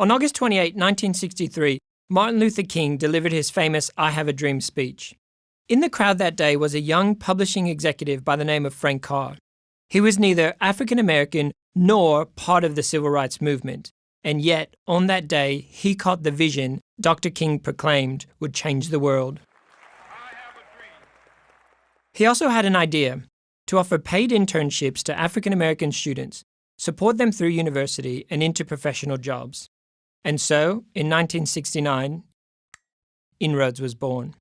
On August 28, 1963, Martin Luther King delivered his famous I Have a Dream speech. In the crowd that day was a young publishing executive by the name of Frank Carr. He was neither African American nor part of the civil rights movement, and yet, on that day, he caught the vision Dr. King proclaimed would change the world. He also had an idea to offer paid internships to African American students, support them through university and into professional jobs. And so, in 1969, INROADS was born.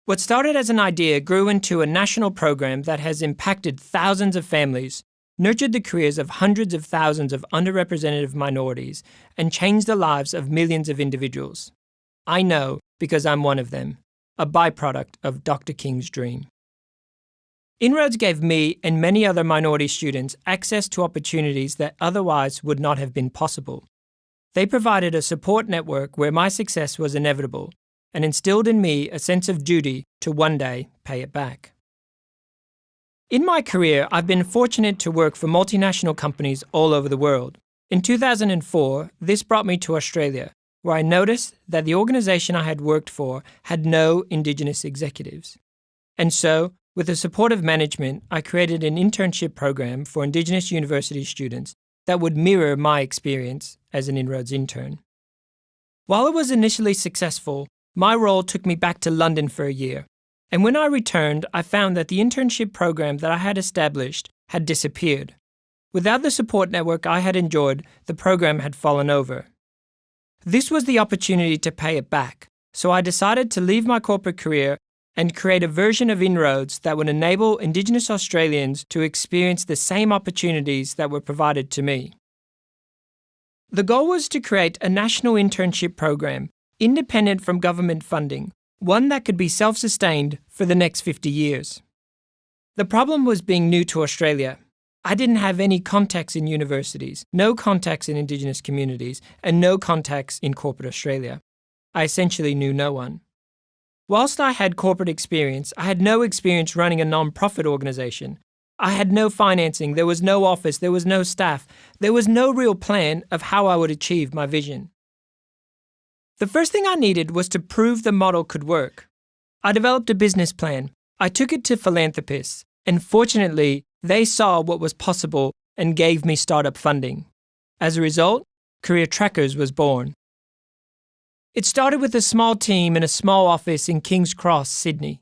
What started as an idea grew into a national program that has impacted thousands of families, nurtured the careers of hundreds of thousands of underrepresented minorities, and changed the lives of millions of individuals. I know because I'm one of them, a byproduct of Dr. King's dream. INROADS gave me and many other minority students access to opportunities that otherwise would not have been possible. They provided a support network where my success was inevitable and instilled in me a sense of duty to one day pay it back. In my career, I've been fortunate to work for multinational companies all over the world. In 2004, this brought me to Australia, where I noticed that the organization I had worked for had no Indigenous executives. And so, with the support of management, I created an internship program for Indigenous university students that would mirror my experience as an INROADS intern. While it was initially successful, my role took me back to London for a year. And when I returned, I found that the internship program that I had established had disappeared. Without the support network I had enjoyed, the program had fallen over. This was the opportunity to pay it back, so I decided to leave my corporate career and create a version of INROADS that would enable Indigenous Australians to experience the same opportunities that were provided to me. The goal was to create a national internship program, independent from government funding, one that could be self-sustained for the next 50 years. The problem was being new to Australia. I didn't have any contacts in universities, no contacts in Indigenous communities, and no contacts in corporate Australia. I essentially knew no one. Whilst I had corporate experience, I had no experience running a non-profit organisation. I had no financing, there was no office, there was no staff, there was no real plan of how I would achieve my vision. The first thing I needed was to prove the model could work. I developed a business plan. I took it to philanthropists, and fortunately, they saw what was possible and gave me startup funding. As a result, Career Trackers was born. It started with a small team in a small office in King's Cross, Sydney.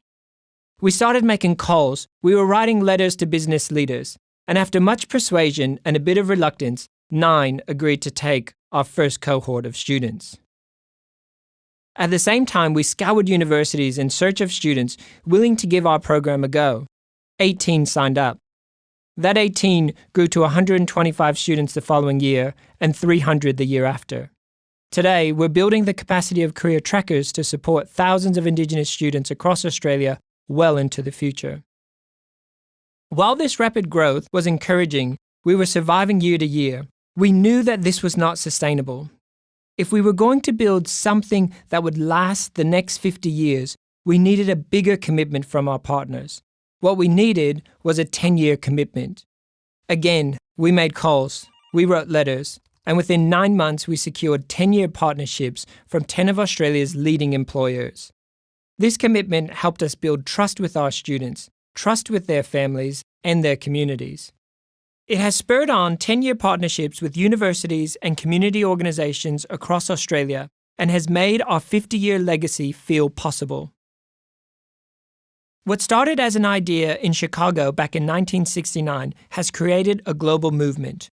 We started making calls, we were writing letters to business leaders, and after much persuasion and a bit of reluctance, 9 agreed to take our first cohort of students. At the same time, we scoured universities in search of students willing to give our program a go. 18 signed up. That 18 grew to 125 students the following year and 300 the year after. Today, we're building the capacity of Career Trackers to support thousands of Indigenous students across Australia well into the future. While this rapid growth was encouraging, we were surviving year to year. We knew that this was not sustainable. If we were going to build something that would last the next 50 years, we needed a bigger commitment from our partners. What we needed was a 10-year commitment. Again, we made calls, we wrote letters, and within 9 months we secured 10-year partnerships from 10 of Australia's leading employers. This commitment helped us build trust with our students, trust with their families, and their communities. It has spurred on 10-year partnerships with universities and community organisations across Australia and has made our 50-year legacy feel possible. What started as an idea in Chicago back in 1969 has created a global movement,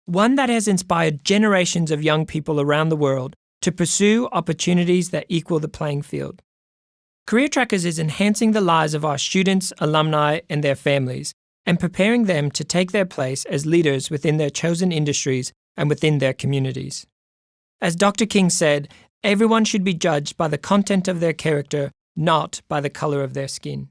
one that has inspired generations of young people around the world to pursue opportunities that equal the playing field. Career Trackers is enhancing the lives of our students, alumni, and their families, and preparing them to take their place as leaders within their chosen industries and within their communities. As Dr. King said, everyone should be judged by the content of their character, not by the color of their skin.